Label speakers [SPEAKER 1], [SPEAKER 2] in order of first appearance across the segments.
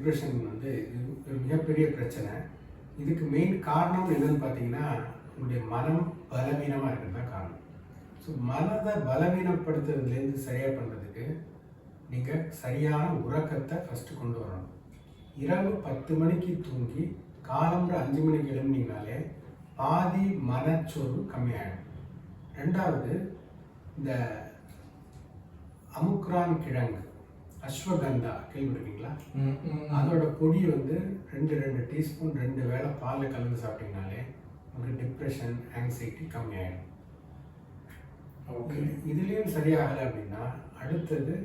[SPEAKER 1] Depression வந்து இது ஒரு மிகப்பெரிய பிரச்சனை. இதுக்கு மெயின் காரணம் என்னன்னு பார்த்தீங்கன்னா, உங்களுடைய மனம் பலவீனமாக இருக்கிறது தான் காரணம். ஸோ மனதை பலவீனப்படுத்துறதுலேருந்து சரியாக பண்ணுறதுக்கு நீங்கள் சரியான உறக்கத்தை ஃபஸ்ட்டு கொண்டு வரணும். இரவு 10 மணிக்கு தூங்கி காலம்புற 5 மணிக்கு எழும்பினீங்கனாலே பாதி மனச்சோர்வு கம்மியாயிடும். ரெண்டாவது, இந்த அமுக்ரான் கிழங்கு, அஸ்வகந்தா கேள்விப்பட்டிருக்கீங்களா? அதோட பொடி வந்து 2 டீஸ்பூன் 2 வேளை பாலில் கலந்து சாப்பிட்டீங்கனாலே உங்களுக்கு டிப்ரெஷன், ஆங்ஸைட்டி கம்மியாயிடும். ஓகே, இதுலேயும் சரியாகலை அப்படின்னா அடுத்தது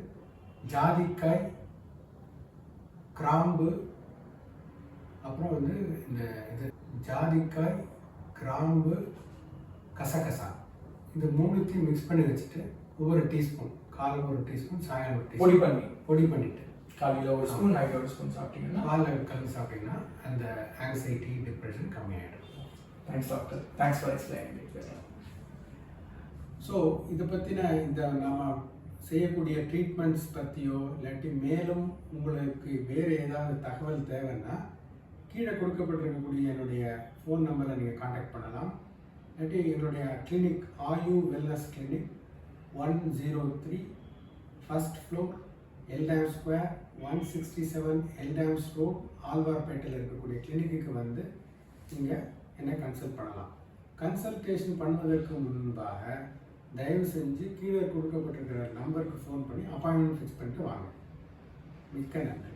[SPEAKER 1] ஜாதிக்காய், கிராம்பு, அப்புறம் வந்து இந்த ஜாதிக்காய், கிராம்பு, கசகசா, இந்த 3த்தையும் மிக்ஸ் பண்ணி வச்சுட்டு ஒவ்வொரு டீஸ்பூன், காலையில் 1 டீஸ்பூன், சாயங்காலம் 1 டீஸ்பூன் பொடி பண்ணிவிட்டு காலையில் 1 ஸ்பூன், நைட்டில் 1 ஸ்பூன் சாப்பிட்டீங்கன்னா பாலில் கலந்து சாப்பிட்டீங்கன்னா அந்த ஆங்ஸைட்டி, டிப்ரெஷன் கம்மியாகிடும்.
[SPEAKER 2] Thanks doctor, thanks for explaining it.
[SPEAKER 1] So இதை பற்றின இந்த நம்ம செய்யக்கூடிய ட்ரீட்மெண்ட்ஸ் பற்றியோ இல்லாட்டி மேலும் உங்களுக்கு வேறு ஏதாவது தகவல் தேவைன்னா கீழே கொடுக்கப்பட்டிருக்கக்கூடிய என்னுடைய ஃபோன் நம்பரை நீங்கள் காண்டாக்ட் பண்ணலாம். இல்லாட்டி என்னுடைய clinic Ayu wellness clinic 103 first floor, Eldam square, 167 Eldams road, ஆழ்வார்பேட்டையில் இருக்கக்கூடிய கிளினிக்கு வந்து நீங்கள் என்ன கன்சல்ட் பண்ணலாம். கன்சல்டேஷன் பண்ணுவதற்கு முன்பாக தயவு செஞ்சு கீழே கொடுக்கப்பட்டிருக்கிற நம்பருக்கு ஃபோன் பண்ணி அப்பாயின்மெண்ட் ஃபிக்ஸ் பண்ணிட்டு வாங்க. மிக்க நன்றி.